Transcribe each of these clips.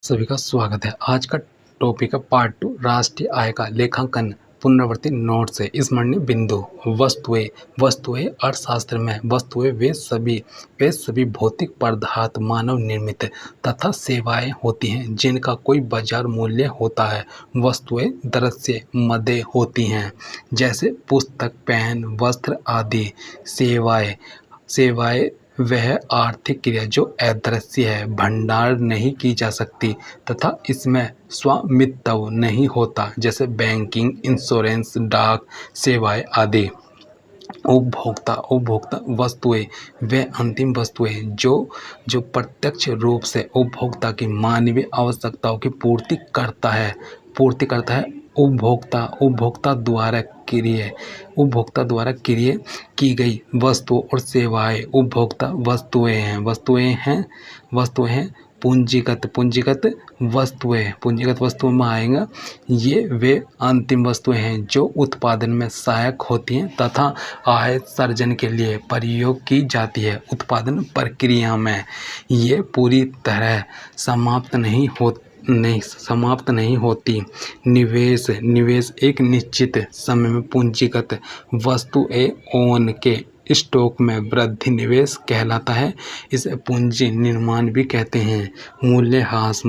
सभी का स्वागत है। आज का टॉपिक है पार्ट 2 राष्ट्रीय आय का लेखांकन पुनरावृत्ति नोट से स्मरणीय बिंदु। वस्तुएं अर्थशास्त्र में वस्तुएं वे सभी भौतिक पदार्थ मानव निर्मित तथा सेवाएं होती हैं जिनका कोई बाजार मूल्य होता है। वस्तुएं दृश्य मदे होती हैं जैसे पुस्तक, पेन, वस्त्र आदि। सेवाएं वह आर्थिक क्रिया जो अदृश्य है, भंडार नहीं की जा सकती तथा इसमें स्वामित्व नहीं होता, जैसे बैंकिंग, इंश्योरेंस, डाक सेवाएं आदि। उपभोक्ता वस्तुएं वे अंतिम वस्तुएं जो प्रत्यक्ष रूप से उपभोक्ता की मानवीय आवश्यकताओं की पूर्ति करता है। उपभोक्ता द्वारा क्रिय की गई वस्तु और सेवाएं उपभोक्ता वस्तुएं हैं। पूंजीगत वस्तुएं में आएगा। ये वे अंतिम वस्तुएं हैं जो उत्पादन में सहायक होती हैं तथा आय सर्जन के लिए प्रयोग की जाती है। उत्पादन प्रक्रिया में ये पूरी तरह समाप्त नहीं होती। निवेश एक निश्चित समय में पूंजीगत वस्तुएं के स्टॉक में वृद्धि निवेश कहलाता है। इसे पूंजी निर्माण भी कहते हैं। मूल्यह्रास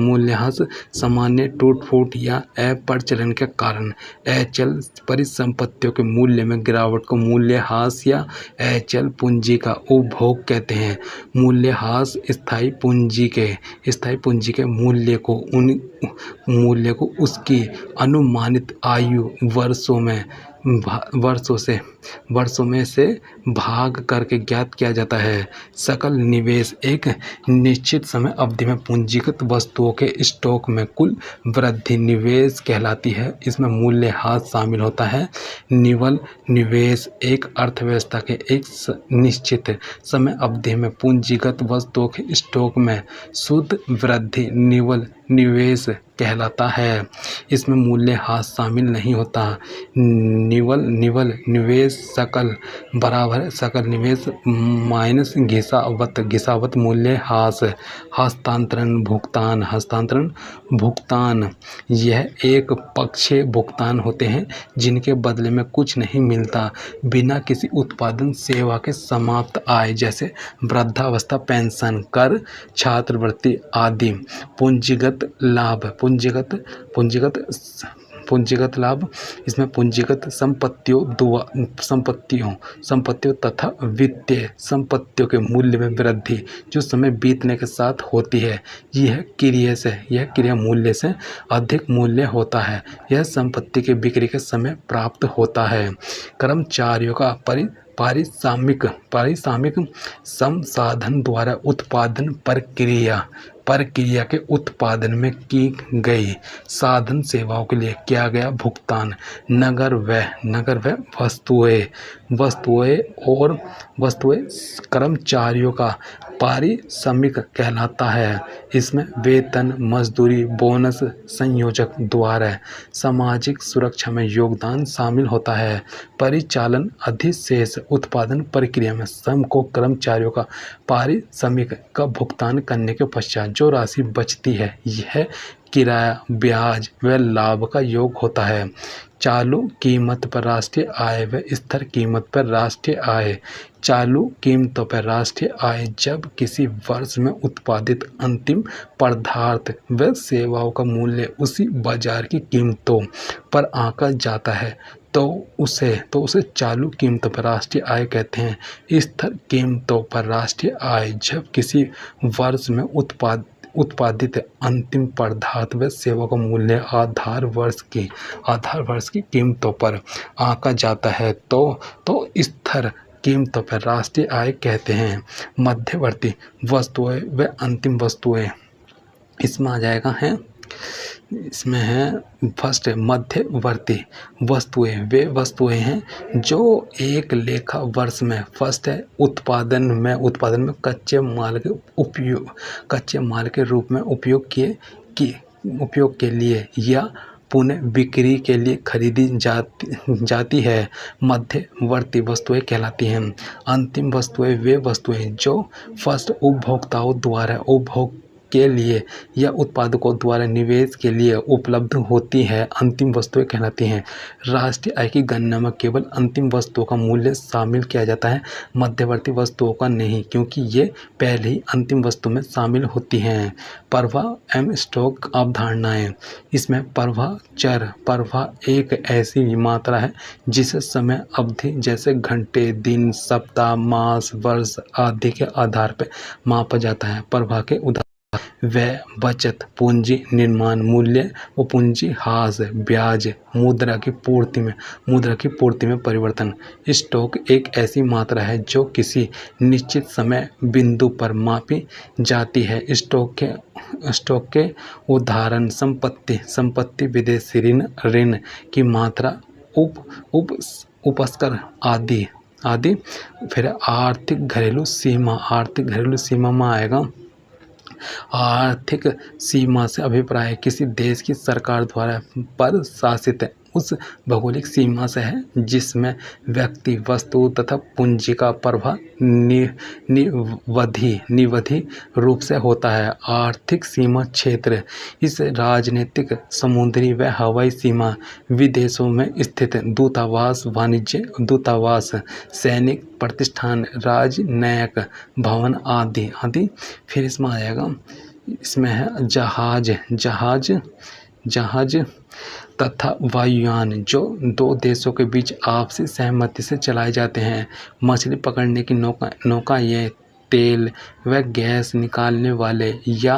सामान्य टूट-फूट या अपरचलन के कारण अचल परिसंपत्तियों के मूल्य में गिरावट को मूल्यह्रास या अचल पूंजी का उपभोग कहते हैं। मूल्यह्रास स्थायी पूंजी के मूल्य को उसकी अनुमानित आयु वर्षों में से भाग करके ज्ञात किया जाता है। सकल निवेश एक निश्चित समय अवधि में पूंजीगत वस्तुओं के स्टॉक में कुल वृद्धि निवेश कहलाती है। इसमें मूल्यह्रास शामिल होता है। निवल निवेश एक अर्थव्यवस्था के एक निश्चित समय अवधि में पूंजीगत वस्तुओं के स्टॉक में शुद्ध वृद्धि निवल निवेश कहलाता है। इसमें मूल्यह्रास शामिल नहीं होता। निवल निवेश सकल बराबर सकल निवेश माइनस घिसावत मूल्यह्रास। हस्तांतरण भुगतान यह एक पक्षीय भुगतान होते हैं जिनके बदले में कुछ नहीं मिलता बिना किसी उत्पादन सेवा के समाप्त आय, जैसे वृद्धावस्था पेंशन, कर, छात्रवृत्ति आदि। पूंजीगत लाभ इसमें पूंजीगत संपत्तियों तथा वित्तीय संपत्तियों के मूल्य में वृद्धि जो समय बीतने के साथ होती है। यह क्रिया मूल्य से अधिक मूल्य होता है। यह संपत्ति की बिक्री के समय प्राप्त होता है। कर्मचारियों का पारिश्रमिक संसाधन द्वारा उत्पादन प्रक्रिया के उत्पादन में की गई साधन सेवाओं के लिए किया गया भुगतान। नगर व वस्तुएं कर्मचारियों का पारिश्रमिक कहलाता है। इसमें वेतन, मजदूरी, बोनस, संयोजक द्वारा सामाजिक सुरक्षा में योगदान शामिल होता है। परिचालन अधिशेष उत्पादन प्रक्रिया में श्रम को कर्मचारियों का पारिश्रमिक का भुगतान करने के पश्चात जो राशि बचती है यह किराया, ब्याज व लाभ का योग होता है। चालू कीमत पर राष्ट्रीय आय व स्थिर कीमत पर राष्ट्रीय आय। चालू कीमतों पर राष्ट्रीय आय जब किसी वर्ष में उत्पादित अंतिम पदार्थ व सेवाओं का मूल्य उसी बाजार की कीमतों पर आंका जाता है तो उसे चालू कीमतों पर राष्ट्रीय आय कहते हैं। स्थिर कीमतों पर राष्ट्रीय आय जब किसी वर्ष में उत्पादित अंतिम पदार्थ व सेवा का मूल्य आधार वर्ष की कीमतों पर आंका जाता है तो स्थिर कीमतों पर राष्ट्रीय आय कहते हैं। मध्यवर्ती वस्तुएं व अंतिम वस्तुएं इसमें आ जाएगा है। इसमें है फर्स्ट मध्यवर्ती वस्तुएं वे वस्तुएं हैं जो एक लेखा वर्ष में फर्स्ट है उत्पादन में कच्चे माल के रूप में उपयोग के लिए या पुनः बिक्री के लिए खरीदी जाती है। मध्यवर्ती वस्तुएं कहलाती हैं। अंतिम वस्तुएं वे वस्तुएं जो फर्स्ट उपभोक्ताओं द्वारा उपभोग के लिए या उत्पादकों द्वारा निवेश के लिए उपलब्ध होती है अंतिम वस्तुएं कहलाती हैं। राष्ट्रीय आय की गणना में केवल अंतिम वस्तुओं का मूल्य शामिल किया जाता है, मध्यवर्ती वस्तुओं का नहीं, क्योंकि ये पहले ही अंतिम वस्तु में शामिल होती हैं। प्रवाह एवं स्टॉक अवधारणाएं। इसमें प्रवाह चर प्रवाह एक ऐसी मात्रा है जिसे समय अवधि जैसे घंटे, दिन, सप्ताह, मास, वर्ष आदि के आधार पर मापा जाता है। प्रवाह के उदाहरण व्यय, बचत, पूंजी निर्माण, मूल्य व पूंजी ह्रास, ब्याज, मुद्रा की पूर्ति में परिवर्तन। स्टॉक एक ऐसी मात्रा है जो किसी निश्चित समय बिंदु पर मापी जाती है। स्टॉक के उदाहरण संपत्ति, विदेशी ऋण की मात्रा, उपस्कर आदि। फिर आर्थिक घरेलू सीमा में आएगा। आर्थिक सीमा से अभिप्राय किसी देश की सरकार द्वारा प्रशासित उस भौगोलिक सीमा से है जिसमें व्यक्ति, वस्तु तथा पूंजी का प्रवाह निवधि रूप से होता है। आर्थिक सीमा क्षेत्र इस राजनीतिक, समुद्री व हवाई सीमा, विदेशों में स्थित दूतावास, वाणिज्य दूतावास, सैनिक प्रतिष्ठान, राजनयिक भवन आदि। फिर इसमें आएगा, इसमें है जहाज तथा वायुयान जो दो देशों के बीच आपसी सहमति से चलाए जाते हैं। मछली पकड़ने की नौका ये तेल व गैस निकालने वाले या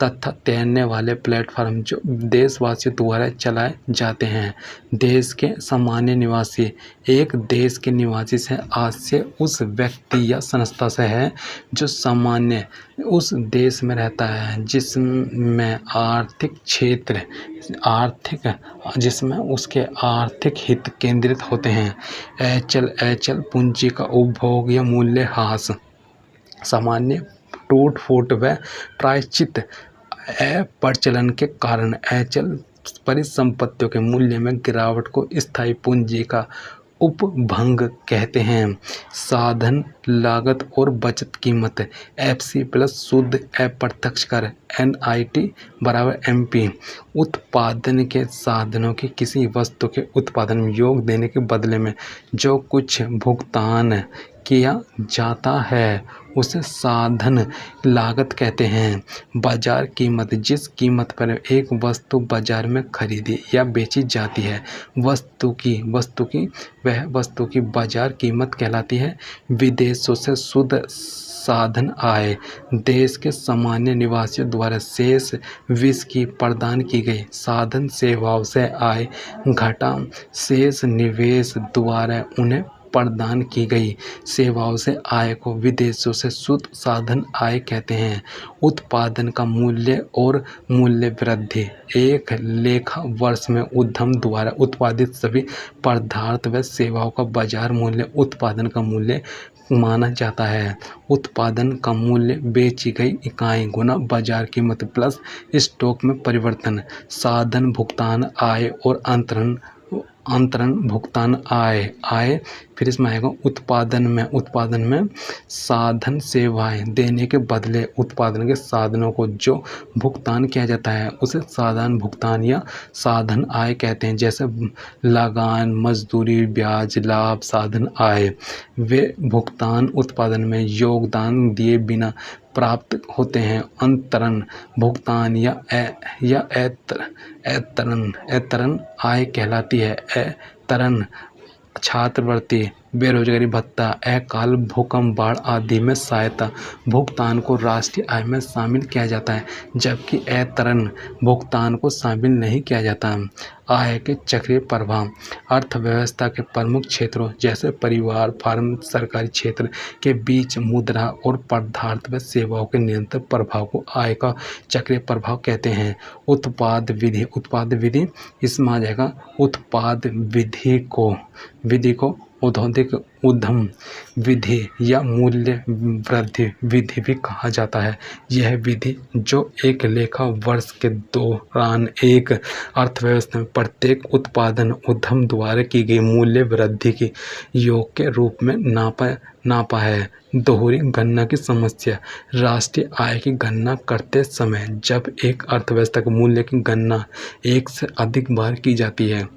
तथा तैरने वाले प्लेटफॉर्म जो देशवासियों द्वारा चलाए जाते हैं। देश के सामान्य निवासी एक देश के निवासी से आशय उस व्यक्ति या संस्था से है जो सामान्य उस देश में रहता है जिसमें उसके आर्थिक हित केंद्रित होते हैं। अचल पूंजी का उपभोग या मूल्य ह्रास, सामान्य टूट फूट व प्रायश्चित अप्रचलन के कारण अचल परिसंपत्तियों के मूल्य में गिरावट को स्थायी पूंजी का उपभंग कहते हैं। साधन लागत और बचत कीमत FC प्लस शुद्ध अप्रत्यक्ष कर NIT बराबर MP। उत्पादन के साधनों की किसी वस्तु के उत्पादन में योग देने के बदले में जो कुछ भुगतान किया जाता है उसे साधन लागत कहते हैं। बाजार कीमत जिस कीमत पर एक वस्तु बाजार में खरीदी या बेची जाती है वस्तु की बाजार कीमत कहलाती है। विदेशों से शुद्ध साधन आय देश के सामान्य निवासियों द्वारा शेष वित्त की प्रदान की गई साधन सेवाओं से आय घटा शेष निवेश द्वारा उन्हें प्रदान की गई सेवाओं से आय को विदेशों से शुद्ध साधन आय कहते हैं। उत्पादन का मूल्य और मूल्य वृद्धि एक लेखा वर्ष में उद्यम द्वारा उत्पादित सभी पदार्थ व सेवाओं का बाजार मूल्य उत्पादन का मूल्य माना जाता है। उत्पादन का मूल्य बेची गई इकाई गुना बाजार कीमत प्लस स्टॉक में परिवर्तन। साधन भुगतान आय और अंतरण भुगतान आय। फिर इसमें आएगा उत्पादन में साधन सेवाएं देने के बदले उत्पादन के साधनों को जो भुगतान किया जाता है उसे साधन भुगतान या साधन आय कहते हैं। जैसे लगान, मजदूरी, ब्याज, लाभ, साधन आय। वे भुगतान उत्पादन में योगदान दिए बिना प्राप्त होते हैं। अंतरण भुगतान या अतरण आय कहलाती है। अतरण छात्रवृत्ति, बेरोजगारी भत्ता, अकाल, भूकंप, बाढ़ आदि में सहायता भुगतान को राष्ट्रीय आय में शामिल किया जाता है, जबकि अतरण भुगतान को शामिल नहीं किया जाता। आय के चक्रीय प्रभाव अर्थव्यवस्था के प्रमुख क्षेत्रों जैसे परिवार, फर्म, सरकारी क्षेत्र के बीच मुद्रा और पदार्थ व सेवाओं के निरंतर प्रभाव को आय का चक्रीय प्रभाव कहते हैं। उत्पाद विधि इसमें आ जाएगा। उत्पाद विधि को औद्योगिक उद्यम विधि या मूल्य वृद्धि विधि भी कहा जाता है। यह विधि जो एक लेखा वर्ष के दौरान एक अर्थव्यवस्था में प्रत्येक उत्पादन उद्यम द्वारा की गई मूल्य वृद्धि के योग के रूप में नापा है। दोहरी गणना की समस्या। राष्ट्रीय आय की गणना करते समय जब एक अर्थव्यवस्था के मूल्य की गणना एक से अधिक बार की जाती है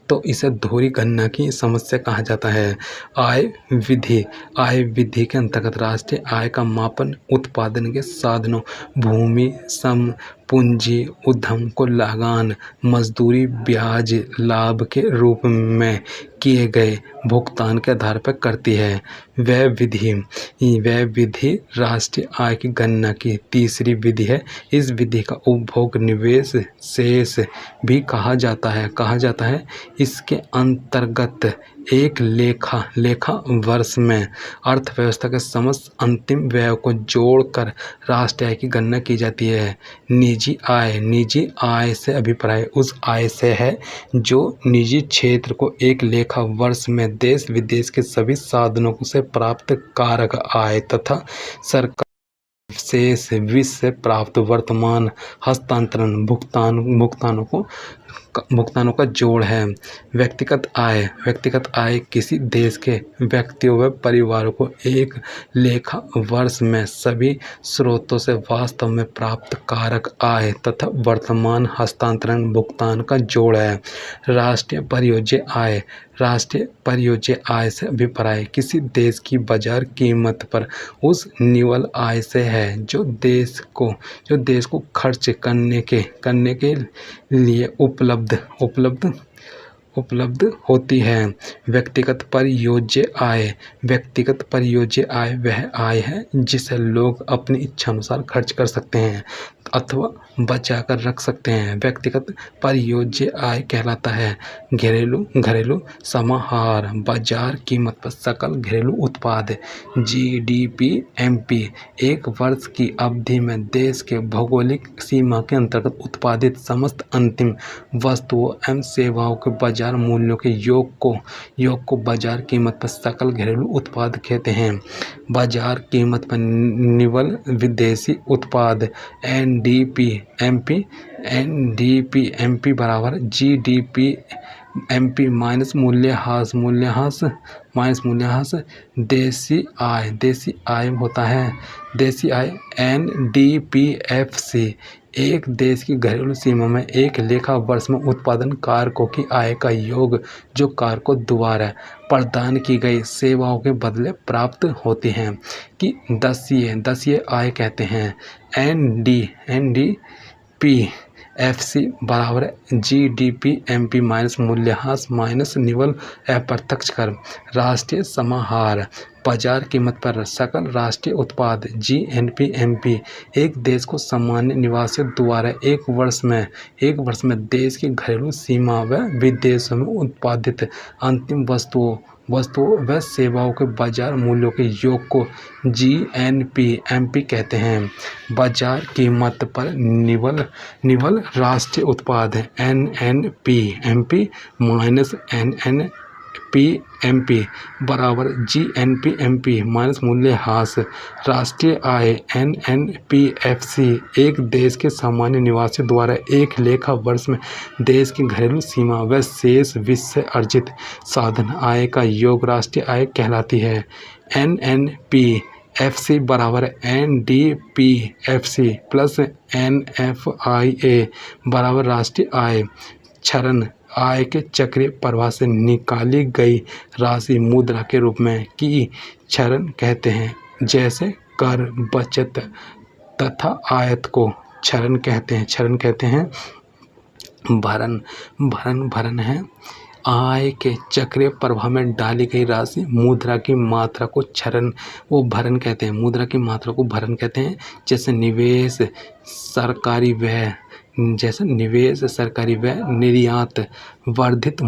तो इसे दोहरी गणना की समस्या कहा जाता है। आय विधि के अंतर्गत राष्ट्रीय आय का मापन उत्पादन के साधनों, भूमि, श्रम, पूंजी, उद्यम को लगान, मजदूरी, ब्याज, लाभ के रूप में किए गए भुगतान के आधार पर करती है। वह विधि राष्ट्रीय आय की गणना की तीसरी विधि है। इस विधि का उपभोग निवेश शेष भी कहा जाता है। इसके अंतर्गत एक लेखा वर्ष में अर्थव्यवस्था के समस्त अंतिम व्यय को जोड़कर राष्ट्रीय आय की गणना की जाती है। निजी आय से अभिप्राय उस आय से है जो निजी क्षेत्र को एक लेखा वर्ष में देश विदेश के सभी साधनों से प्राप्त कारक आय तथा सरकार शेष वित्त से प्राप्त वर्तमान हस्तांतरण भुगतानों का जोड़ है। व्यक्तिगत आय किसी देश के व्यक्तियों व परिवारों को एक लेखा वर्ष में सभी स्रोतों से वास्तव में प्राप्त कारक आय तथा वर्तमान हस्तांतरण भुगतान का जोड़ है। राष्ट्रीय परियोज्य आय से अभिप्राय किसी देश की बाजार कीमत पर उस निवल आय से है जो देश को खर्च करने के लिए उपलब्ध होती है। व्यक्तिगत परियोज्य आय वह आय है जिसे लोग अपनी इच्छा अनुसार खर्च कर सकते हैं अथवा बचा कर रख सकते हैं। व्यक्तिगत परियोज्य आय कहलाता है घरेलू समाहार बाजार कीमत पर सकल घरेलू उत्पाद GDP MP एक वर्ष की अवधि में देश के भौगोलिक सीमा के अंतर्गत उत्पादित समस्त अंतिम वस्तुओं एवं सेवाओं के बाजार मूल्यों के योग को बाजार कीमत पर सकल घरेलू उत्पाद कहते हैं। बाजार कीमत पर निवल विदेशी उत्पाद NDP MP बराबर GDP MP माइनस मूल्यह्रास देशी आय होता है। देशी आय NDPFC एक देश की घरेलू सीमा में एक लेखा वर्ष में उत्पादन कारकों की आय का योग जो कारकों द्वारा प्रदान की गई सेवाओं के बदले प्राप्त होती हैं कि दसीय आय कहते हैं। NDPFC बराबर GDP MP माइनस मूल्यह्रास माइनस निवल अप्रत्यक्ष कर। राष्ट्रीय समाहार बाजार कीमत पर सकल राष्ट्रीय उत्पाद GNP MP एक देश को सामान्य निवासियों द्वारा एक वर्ष में देश की घरेलू सीमा व विदेशों में उत्पादित अंतिम वस्तुओं व सेवाओं के बाजार मूल्यों के योग को GNP MP कहते हैं। बाजार कीमत पर निवल राष्ट्रीय उत्पाद NNP MP minus NNP MP बराबर GNP MP माइनस मूल्यह्रास। राष्ट्रीय आय NNPFC एक देश के सामान्य निवासियों द्वारा एक लेखा वर्ष में देश की घरेलू सीमा व शेष वित्त से अर्जित साधन आय का योग राष्ट्रीय आय कहलाती है। NNPFC बराबर NDPFC प्लस NFIA बराबर राष्ट्रीय आय क्षरण आय के चक्रीय प्रवाह से निकाली गई राशि मुद्रा के रूप में की क्षरण कहते हैं। जैसे कर बचत तथा आयत को क्षरण कहते हैं। भरण है आय के चक्रीय प्रवाह में डाली गई राशि मुद्रा की मात्रा को भरण कहते हैं। मुद्रा की मात्रा को भरण कहते हैं। जैसे निवेश सरकारी व्यय निर्यात वर्धित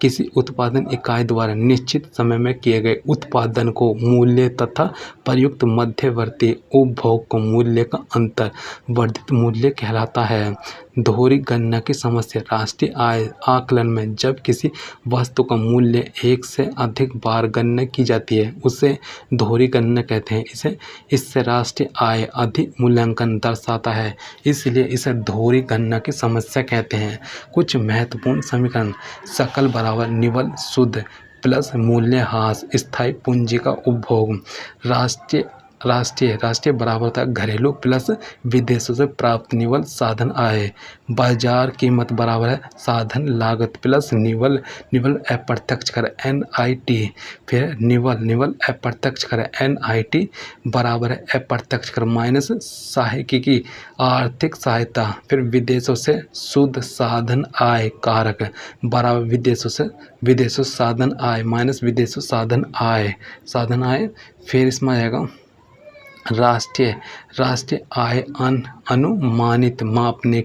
किसी उत्पादन इकाई द्वारा निश्चित समय में किए गए उत्पादन को मूल्य तथा प्रयुक्त मध्यवर्ती उपभोग को मूल्य का अंतर वर्धित मूल्य कहलाता है। दोहरी गणना की समस्या। राष्ट्रीय आय आकलन में जब किसी वस्तु का मूल्य एक से अधिक बार गणना की जाती है उसे दोहरी गणना कहते हैं। इससे राष्ट्रीय आय अधिक मूल्यांकन दर्शाता है, इसलिए इसे दोहरी गणना की समस्या कहते हैं। कुछ महत्वपूर्ण समीकरण। सकल बराबर निवल शुद्ध प्लस मूल्यह्रास स्थायी पूंजी का उपभोग। राष्ट्रीय बराबर था घरेलू प्लस विदेशों से प्राप्त निवल साधन आय। बाजार कीमत बराबर है साधन लागत प्लस निवल अप्रत्यक्ष कर NIT। फिर निवल अप्रत्यक्ष कर NIT बराबर है अप्रत्यक्ष कर माइनस सहायकी की आर्थिक सहायता। फिर विदेशों से शुद्ध साधन आय कारक बराबर विदेशों साधन आय माइनस विदेशों साधन आय। फिर इसमें आएगा राष्ट्रीय आय अनुमानित मापने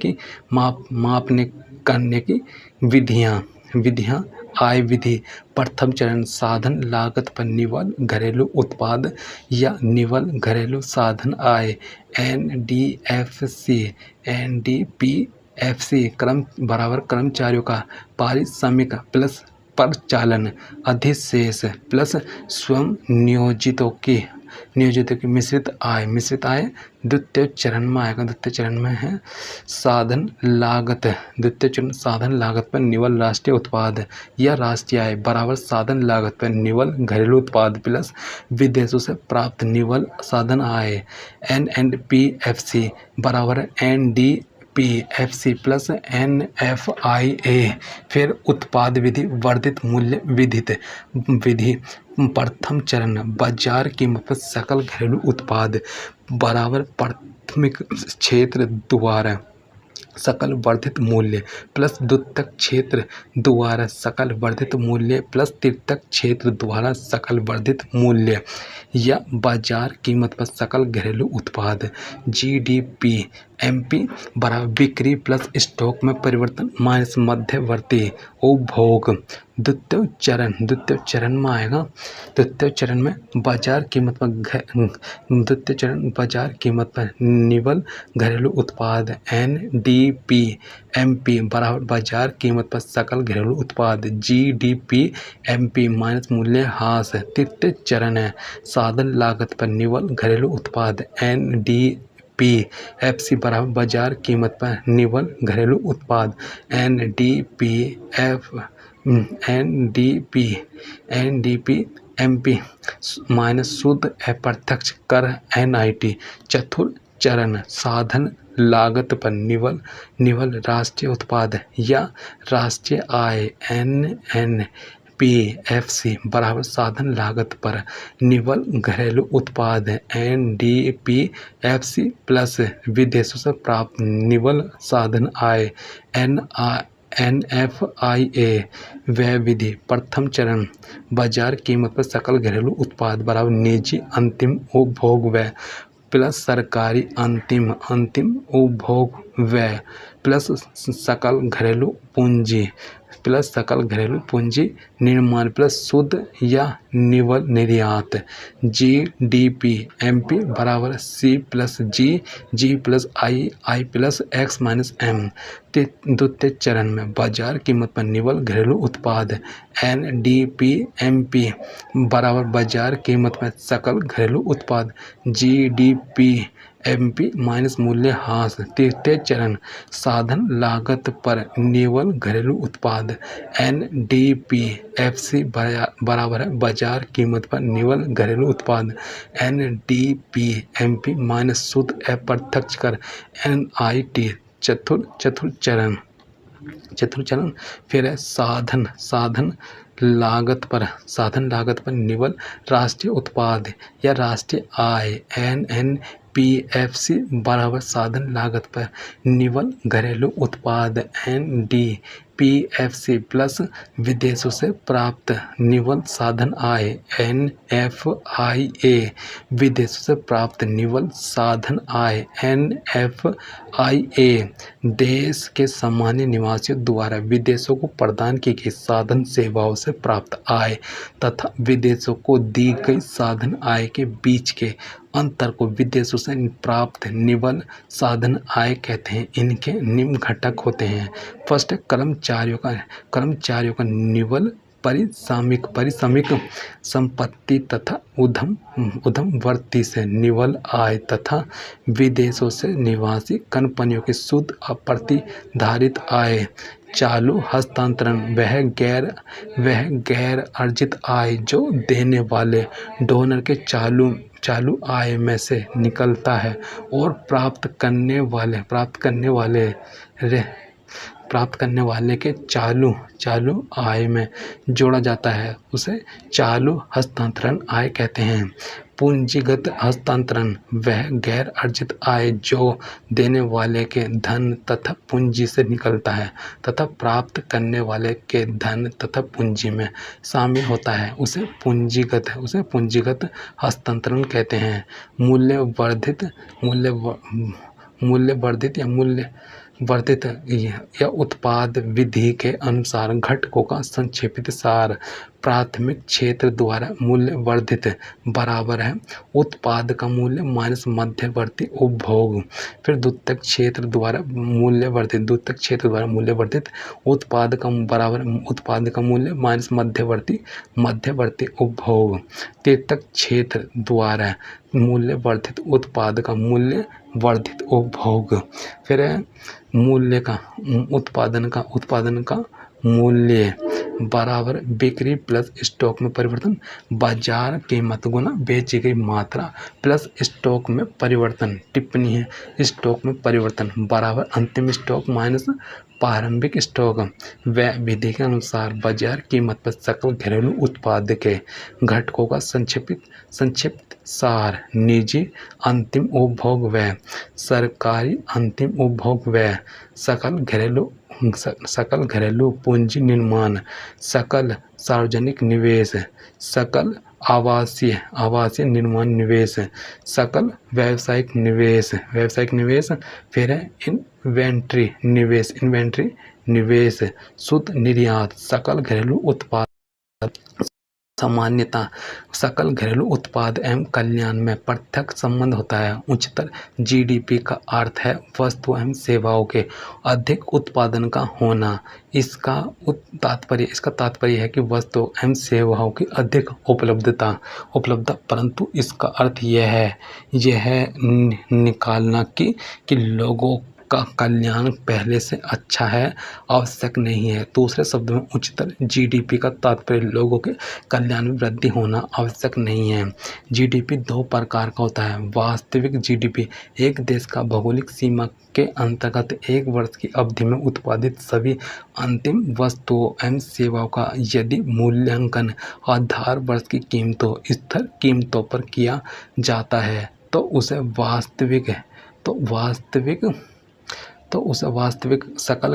करने की विधियाँ। आय विधि। प्रथम चरण साधन लागत पर निवल घरेलू उत्पाद या निवल घरेलू साधन आय NDPFC क्रम बराबर कर्मचारियों का पारिश्रमिक प्लस परिचालन अधिशेष प्लस स्वयं नियोजितों की मिश्रित आय। द्वितीय चरण में आएगा। द्वितीय चरण में है साधन लागत। द्वितीय चरण साधन लागत पर निवल राष्ट्रीय उत्पाद या राष्ट्रीय आय बराबर साधन लागत पर निवल घरेलू उत्पाद प्लस विदेशों से प्राप्त निवल साधन आय NNPFC बराबर NDPFC प्लस NFIA। फिर उत्पाद विधि वर्धित मूल्य विधि। प्रथम चरण बाजार कीमत पर सकल घरेलू उत्पाद बराबर प्राथमिक क्षेत्र द्वारा सकल वर्धित मूल्य प्लस द्वितीयक क्षेत्र द्वारा सकल वर्धित मूल्य प्लस तृतीयक क्षेत्र द्वारा सकल वर्धित मूल्य या बाजार कीमत पर सकल घरेलू उत्पाद GDP/MP बराबर बिक्री प्लस स्टॉक में परिवर्तन माइनस मध्यवर्ती उपभोग। द्वितीय चरण में आएगा। द्वितीय चरण में बाजार कीमत पर निवल घरेलू उत्पाद NDPMP बराबर बाजार कीमत पर सकल घरेलू उत्पाद GDPMP माइनस मूल्यह्रास। तृतीय चरण है साधन लागत पर निवल घरेलू उत्पाद NDPFC बराबर बाजार कीमत पर निवल घरेलू उत्पाद NDPMP माइनस शुद्ध अप्रत्यक्ष कर NIT। चतुर्थ चरण साधन लागत पर निवल राष्ट्रीय उत्पाद या राष्ट्रीय आय NNPFC बराबर साधन लागत पर निवल घरेलू उत्पाद NDPFC प्लस विदेशों से प्राप्त निवल साधन आय NFIA। व्यय विधि। प्रथम चरण बाजार कीमत पर सकल घरेलू उत्पाद बराबर निजी अंतिम उपभोग व्यय प्लस सरकारी अंतिम उपभोग व्यय प्लस सकल घरेलू पूंजी निर्माण प्लस शुद्ध या निवल निर्यात। GDPMP बराबर C plus G plus I plus X minus M। द्वितीय चरण में बाजार कीमत पर निवल घरेलू उत्पाद NDPMP बराबर बाजार कीमत में सकल घरेलू उत्पाद GDPMP माइनस मूल्यह्रास। तृतीय चरण साधन लागत पर निवल घरेलू उत्पाद NDPFC बराबर है बाजार कीमत पर निवल घरेलू उत्पाद NDPMP माइनस शुद्ध अप्रत्यक्ष कर NIT। चतुर्थ चरण फिर है साधन लागत पर निवल राष्ट्रीय उत्पाद या राष्ट्रीय आय NNPFC बराबर साधन लागत पर निवल घरेलू उत्पाद NDPFC प्लस विदेशों से प्राप्त निवल साधन आय NFIA। विदेशों से प्राप्त निवल साधन आय NFIA देश के सामान्य निवासियों द्वारा विदेशों को प्रदान की गई साधन सेवाओं से प्राप्त आय तथा विदेशों को दी गई साधन आय के बीच के अंतर को विदेशों से प्राप्त निवल साधन आय कहते हैं। इनके निम्न घटक होते हैं। फर्स्ट है कर्मचारियों का निवल पारिश्रमिक संपत्ति तथा उद्यमवर्ती से निवल आय तथा विदेशों से निवासी कंपनियों की शुद्ध अप्रतिधारित आय। चालू हस्तांतरण वह गैर अर्जित आय जो देने वाले डोनर के चालू आय में से निकलता है और प्राप्त करने वाले के चालू आय में जोड़ा जाता है, उसे चालू हस्तांतरण आय कहते हैं। पूंजीगत हस्तांतरण वह गैर अर्जित आय जो देने वाले के धन तथा पूंजी से निकलता है तथा प्राप्त करने वाले के धन तथा पूंजी में शामिल होता है, उसे पूंजीगत हस्तांतरण कहते हैं। मूल्यवर्धित या उत्पाद विधि के अनुसार घटकों का संक्षेपित सार। प्राथमिक क्षेत्र द्वारा मूल्य वर्धित बराबर है उत्पाद का मूल्य माइनस मध्यवर्ती उपभोग। फिर द्वितीयक क्षेत्र द्वारा मूल्य वर्धित उत्पाद का बराबर उत्पाद का मूल्य माइनस मध्यवर्ती उपभोग। तृतीयक क्षेत्र द्वारा मूल्य वर्धित उत्पाद का मूल्य वर्धित उपभोग। फिर उत्पादन का मूल्य बराबर बिक्री प्लस स्टॉक में परिवर्तन, बाजार कीमत गुना बेची गई मात्रा प्लस स्टॉक में परिवर्तन। टिप्पणी है, स्टॉक में परिवर्तन बराबर अंतिम स्टॉक माइनस प्रारंभिक स्टॉक। वह विधि के अनुसार बाजार कीमत पर सकल घरेलू उत्पाद के घटकों का संक्षिप्त सार। निजी अंतिम उपभोग व्यय, सरकारी अंतिम उपभोग व्यय, सकल घरेलू पूंजी निर्माण, सकल सार्वजनिक निवेश, सकल आवासीय निर्माण निवेश, सकल व्यावसायिक निवेश। फिर है इन्वेंट्री निवेश, शुद्ध निर्यात, सकल घरेलू उत्पाद। सामान्यतः सकल घरेलू उत्पाद एवं कल्याण में प्रत्यक्ष संबंध होता है। उच्चतर जीडीपी का अर्थ है वस्तु एवं सेवाओं के अधिक उत्पादन का होना। इसका तात्पर्य है कि वस्तु एवं सेवाओं की अधिक उपलब्धता, परंतु इसका अर्थ यह निकालना कि लोगों का कल्याण पहले से अच्छा है आवश्यक नहीं है। दूसरे शब्दों में उच्चतर जीडीपी का तात्पर्य लोगों के कल्याण में वृद्धि होना आवश्यक नहीं है। जीडीपी दो प्रकार का होता है। वास्तविक जीडीपी एक देश का भौगोलिक सीमा के अंतर्गत एक वर्ष की अवधि में उत्पादित सभी अंतिम वस्तुओं एवं सेवाओं का यदि मूल्यांकन आधार वर्ष की कीमतों स्थिर कीमतों पर किया जाता है तो उसे वास्तविक सकल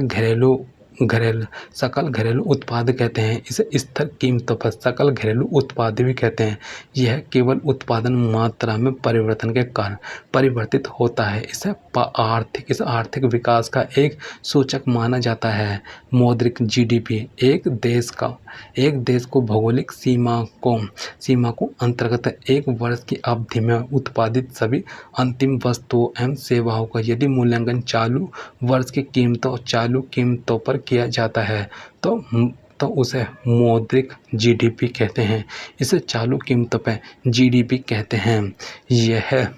घरेलू उत्पाद कहते हैं। इसे स्थिर कीमतों पर सकल घरेलू उत्पाद भी कहते हैं। यह केवल उत्पादन मात्रा में परिवर्तन के कारण परिवर्तित होता है। इस आर्थिक विकास का एक सूचक माना जाता है। मौद्रिक जीडीपी एक देश को भौगोलिक सीमा को अंतर्गत एक वर्ष की अवधि में उत्पादित सभी अंतिम वस्तुओं एवं सेवाओं का यदि मूल्यांकन चालू वर्ष की चालू कीमतों पर किया जाता है तो उसे मौद्रिक जीडीपी कहते हैं। इसे चालू कीमतों पर जीडीपी कहते हैं। यह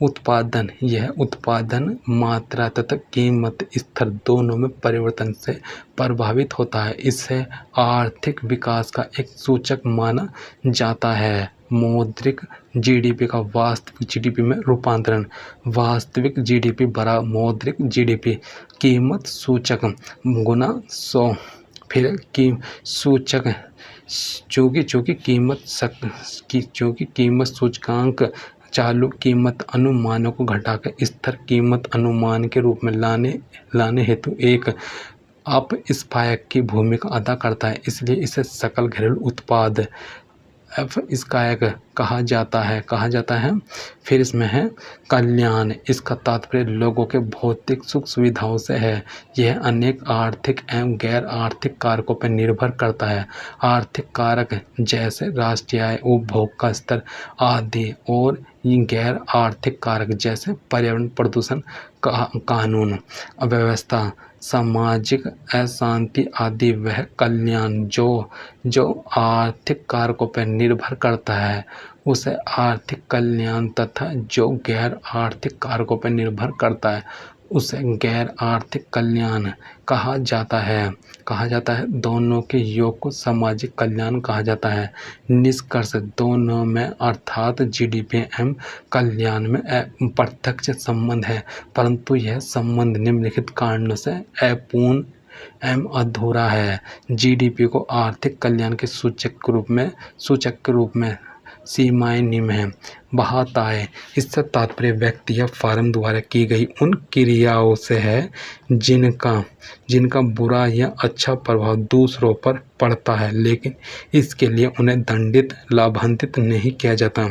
उत्पादन मात्रा तथा कीमत स्तर दोनों में परिवर्तन से प्रभावित होता है। इसे आर्थिक विकास का एक सूचक माना जाता है। मौद्रिक जीडीपी का वास्तविक जीडीपी में रूपांतरण। वास्तविक जीडीपी बराबर मौद्रिक जीडीपी, कीमत सूचक गुना 100। फिर सूचक चूँकि कीमत सूचकांक चालू कीमत अनुमानों को घटाकर स्थिर कीमत अनुमान के रूप में लाने हेतु एक अपस्फायक की भूमिका अदा करता है, इसलिए इसे सकल घरेलू उत्पाद अपस्फायक कहा जाता है। फिर इसमें है कल्याण, इसका तात्पर्य लोगों के भौतिक सुख सुविधाओं से है। यह अनेक आर्थिक एवं गैर आर्थिक कारकों पर निर्भर करता है। आर्थिक कारक जैसे राष्ट्रीय आय, उपभोग का स्तर आदि, और गैर आर्थिक कारक जैसे पर्यावरण प्रदूषण, कानून अव्यवस्था, सामाजिक अशांति आदि। वह कल्याण जो आर्थिक कारकों पर निर्भर करता है उसे आर्थिक कल्याण, तथा जो गैर आर्थिक कारकों पर निर्भर करता है उसे गैर आर्थिक कल्याण कहा जाता है। दोनों के योग को सामाजिक कल्याण कहा जाता है। निष्कर्ष, दोनों में अर्थात जीडीपी एवं कल्याण में प्रत्यक्ष संबंध है, परंतु यह संबंध निम्नलिखित कारणों से अपूर्ण एवं अधूरा है। जीडीपी को आर्थिक कल्याण के सूचक के रूप में सीमाएं निम्न हैं। बहाता है, इससे तात्पर्य व्यक्ति या फर्म द्वारा की गई उन क्रियाओं से है जिनका बुरा या अच्छा प्रभाव दूसरों पर पड़ता है, लेकिन इसके लिए उन्हें दंडित लाभान्वित नहीं किया जाता।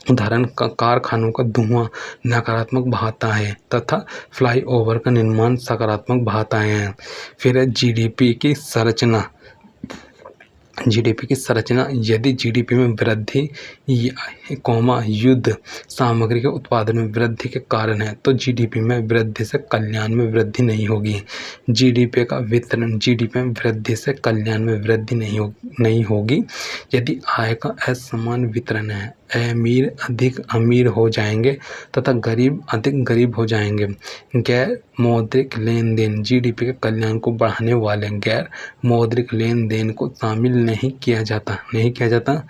उदाहरण, कारखानों का धुआं नकारात्मक बहाता है तथा फ्लाईओवर का निर्माण सकारात्मक बहाताएं हैं। फिर है जीडीपी की संरचना। यदि जीडीपी में वृद्धि युद्ध सामग्री के उत्पादन में वृद्धि के कारण है तो जीडीपी में वृद्धि से कल्याण में वृद्धि नहीं होगी। जीडीपी का वितरण, जीडीपी में वृद्धि से कल्याण में वृद्धि नहीं होगी। यदि आय का असमान वितरण है, अमीर अधिक अमीर हो जाएंगे तथा गरीब अधिक गरीब हो जाएंगे। गैर मौद्रिक लेन देन, जीडीपी के कल्याण को बढ़ाने वाले गैर मौद्रिक लेन देन को शामिल नहीं किया जाता।